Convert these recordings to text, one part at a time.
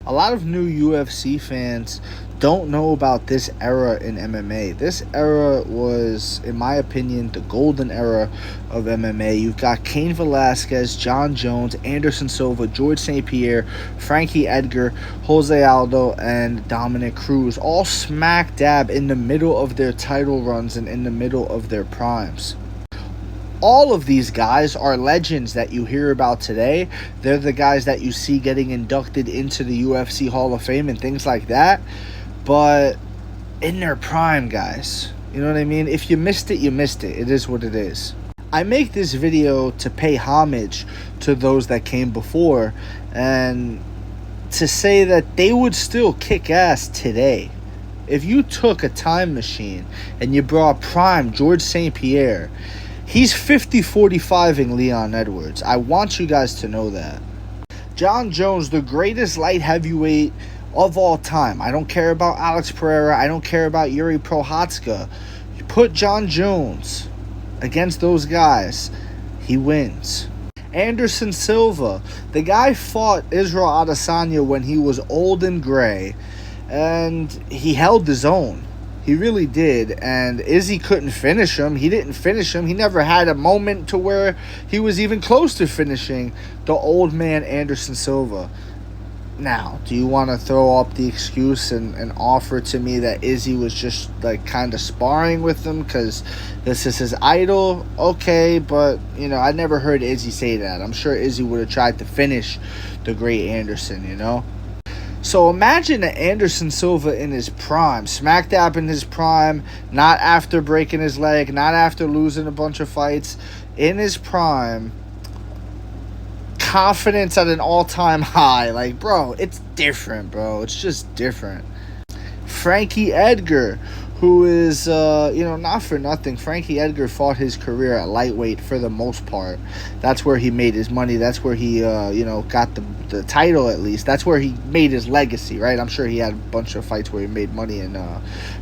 a lot of new UFC fans don't know about this era in MMA. This era was, in my opinion, the golden era of MMA. You've got Cain Velasquez, John Jones, Anderson Silva, George St. Pierre, Frankie Edgar, Jose Aldo, and Dominic Cruz, all smack dab in the middle of their title runs and in the middle of their primes. All of these guys are legends that you hear about today. They're the guys that you see getting inducted into the UFC Hall of Fame and things like that. But in their prime, guys. You know what I mean? If you missed it, you missed it. It is what it is. I make this video to pay homage to those that came before and to say that they would still kick ass today. If you took a time machine and you brought prime George St. Pierre, he's 50-45ing Leon Edwards. I want you guys to know that. John Jones, the greatest light heavyweight of all time. I don't care about Alex Pereira. I don't care about Yuri Prochazka. You put John Jones against those guys, he wins. Anderson Silva, the guy fought Israel Adesanya when he was old and gray, and he held his own. He really did, and Izzy couldn't finish him. He didn't finish him. He never had a moment to where he was even close to finishing the old man Anderson Silva. Now, do you want to throw up the excuse and offer to me that Izzy was just like kind of sparring with him because this is his idol? Okay, but you know, I never heard Izzy say that. I'm sure Izzy would have tried to finish the great Anderson, you know? So imagine an Anderson Silva in his prime, smack dab in his prime, not after breaking his leg, not after losing a bunch of fights, in his prime, confidence at an all-time high. Like, bro, it's different, bro. It's just different. Frankie Edgar, who is, not for nothing. Frankie Edgar fought his career at lightweight for the most part. That's where he made his money. That's where he, got the title at least. That's where he made his legacy, right? I'm sure he had a bunch of fights where he made money in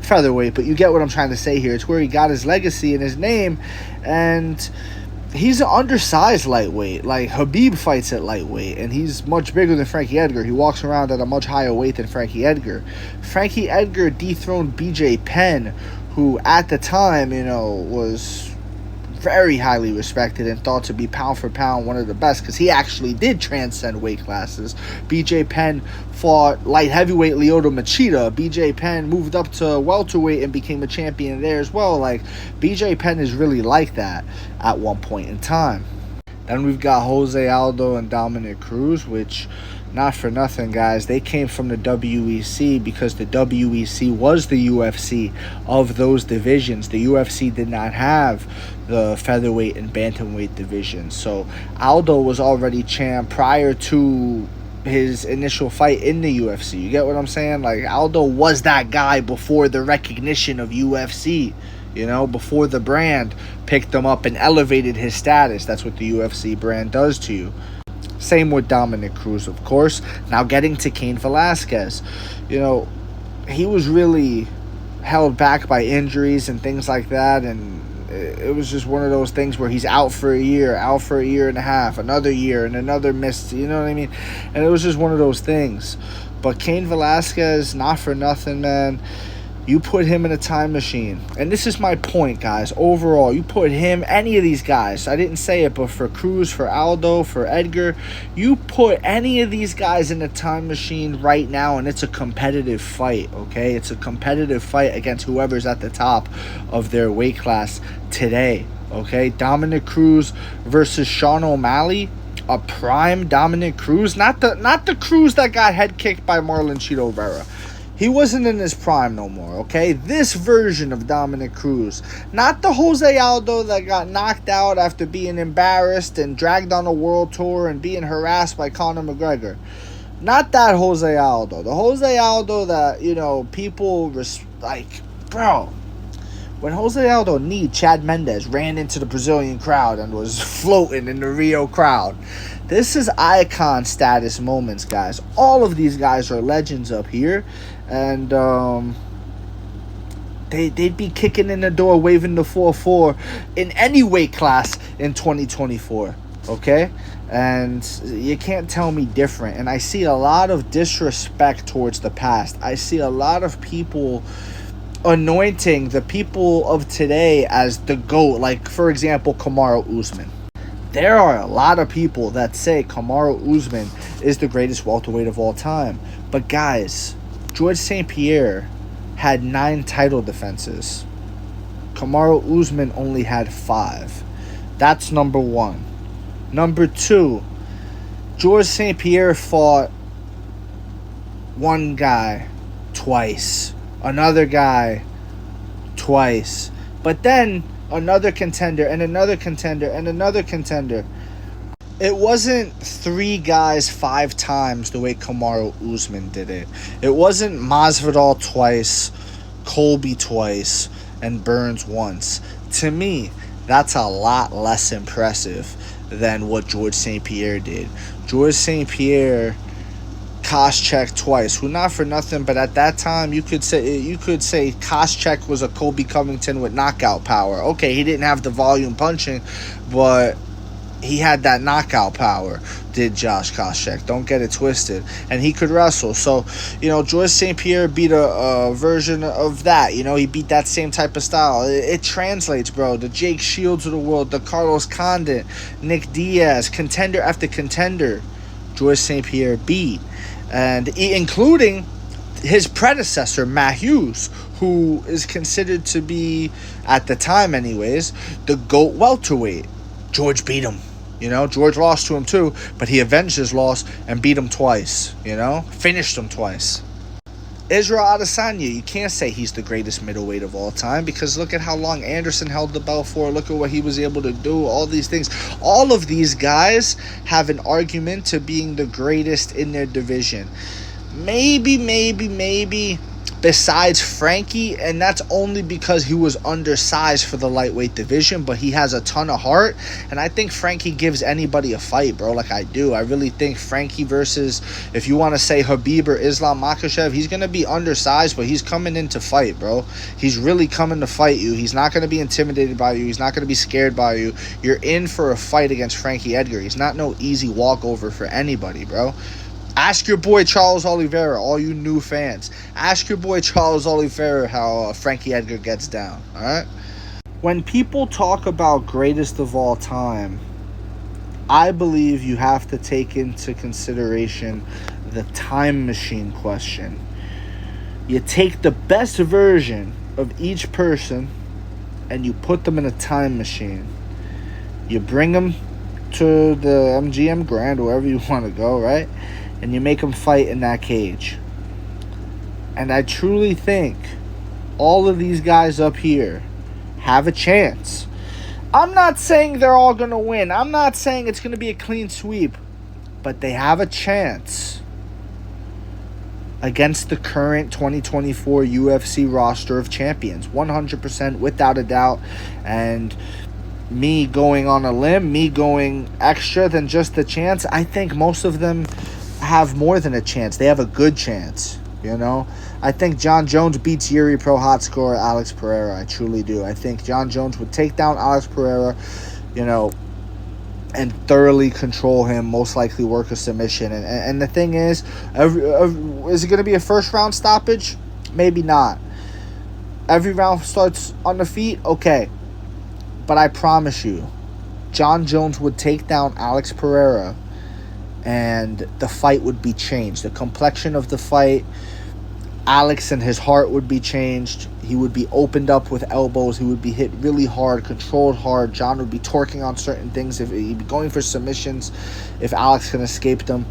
featherweight, but you get what I'm trying to say here. It's where he got his legacy and his name, and he's an undersized lightweight. Like, Khabib fights at lightweight, and he's much bigger than Frankie Edgar. He walks around at a much higher weight than Frankie Edgar. Frankie Edgar dethroned BJ Penn, who at the time, was very highly respected and thought to be pound for pound one of the best because he actually did transcend weight classes. BJ Penn fought light heavyweight Lyoto Machida. BJ Penn moved up to welterweight and became a champion there as well. Like, BJ Penn is really like that at one point in time. Then we've got Jose Aldo and Dominic Cruz, which, not for nothing, guys, they came from the WEC because the WEC was the UFC of those divisions. The UFC did not have the featherweight and bantamweight divisions. So Aldo was already champ prior to his initial fight in the UFC. You get what I'm saying? Like, Aldo was that guy before the recognition of UFC. Before the brand picked him up and elevated his status. That's what the UFC brand does to you. Same with Dominic Cruz, of course. Now getting to Cain Velasquez. He was really held back by injuries and things like that, and it was just one of those things where he's out for a year and a half, another year, and another missed, you know what I mean? And it was just one of those things. But Cain Velasquez, not for nothing, man. You put him in a time machine. And this is my point, guys. Overall, you put him, any of these guys, I didn't say it, but for Cruz, for Aldo, for Edgar, you put any of these guys in a time machine right now, and it's a competitive fight, okay? It's a competitive fight against whoever's at the top of their weight class today, okay? Dominic Cruz versus Sean O'Malley. A prime Dominic Cruz. Not the Cruz that got head kicked by Marlon Chito Vera. He wasn't in his prime no more, okay? This version of Dominic Cruz. Not the Jose Aldo that got knocked out after being embarrassed and dragged on a world tour and being harassed by Conor McGregor. Not that Jose Aldo. The Jose Aldo that, people bro. When Jose Aldo kneed Chad Mendes, ran into the Brazilian crowd and was floating in the Rio crowd. This is icon status moments, guys. All of these guys are legends up here. And they'd be kicking in the door, waving the 4-4 in any weight class in 2024. Okay? And you can't tell me different. And I see a lot of disrespect towards the past. I see a lot of people anointing the people of today as the GOAT. Like, for example, Kamaru Usman. There are a lot of people that say Kamaru Usman is the greatest welterweight of all time. But guys, George St. Pierre had 9 title defenses. Kamaru Usman only had 5. That's number 1. Number 2, George St. Pierre fought one guy twice, another guy twice, but then another contender and another contender and another contender. It wasn't 3 guys 5 times the way Kamaru Usman did it. It wasn't Masvidal twice, Colby twice, and Burns once. To me, that's a lot less impressive than what George St. Pierre did. George St. Pierre Koscheck twice, who, not for nothing, but at that time you could say Koscheck was a Colby Covington with knockout power. Okay, he didn't have the volume punching, but he had that knockout power, did Josh Koscheck. Don't get it twisted. And he could wrestle. So, George St. Pierre beat a version of that. He beat that same type of style. It translates, bro. The Jake Shields of the world, the Carlos Condit, Nick Diaz, contender after contender, George St. Pierre beat. And including his predecessor, Matt Hughes, who is considered to be, at the time anyways, the GOAT welterweight. George beat him. George lost to him too, but he avenged his loss and beat him twice, finished him twice. Israel Adesanya, you can't say he's the greatest middleweight of all time, because look at how long Anderson held the belt for, look at what he was able to do, all these things. All of these guys have an argument to being the greatest in their division. Maybe, besides Frankie, and that's only because he was undersized for the lightweight division, but he has a ton of heart, and I think Frankie gives anybody a fight, bro. Like, I do. I really think Frankie versus, if you want to say Khabib or Islam Makhachev, he's going to be undersized, but he's coming in to fight, bro. He's really coming to fight you. He's not going to be intimidated by you. He's not going to be scared by you. You're in for a fight against Frankie Edgar. He's not no easy walkover for anybody, bro. Ask your boy Charles Oliveira, all you new fans. Ask your boy Charles Oliveira how Frankie Edgar gets down, all right? When people talk about greatest of all time, I believe you have to take into consideration the time machine question. You take the best version of each person and you put them in a time machine. You bring them to the MGM Grand, wherever you want to go, right? And you make them fight in that cage. And I truly think all of these guys up here have a chance. I'm not saying they're all going to win. I'm not saying it's going to be a clean sweep. But they have a chance against the current 2024 UFC roster of champions. 100% without a doubt. And me going on a limb, me going extra than just a chance, I think most of them have more than a chance. They have a good chance, I think John Jones beats Yuri Prochazka or Alex Pereira. I truly do. I think John Jones would take down Alex Pereira, and thoroughly control him, most likely work a submission. And the thing is it going to be a first round stoppage? Maybe not. Every round starts on the feet? Okay. But I promise you, John Jones would take down Alex Pereira, and the fight would be changed. The complexion of the fight, Alex and his heart would be changed. He would be opened up with elbows. He would be hit really hard, controlled hard. John would be torquing on certain things. If he'd be going for submissions, if Alex can escape them.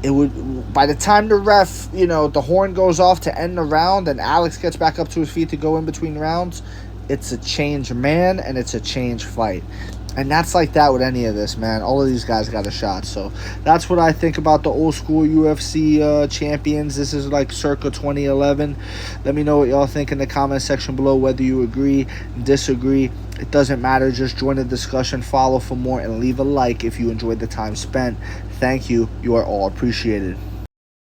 It would, by the time the ref, the horn goes off to end the round and Alex gets back up to his feet to go in between rounds, it's a change man and it's a change fight. And that's like that with any of this, man. All of these guys got a shot. So that's what I think about the old school UFC champions. This is like circa 2011. Let me know what y'all think in the comment section below, whether you agree, disagree. It doesn't matter. Just join the discussion, follow for more, and leave a like if you enjoyed the time spent. Thank you. You are all appreciated.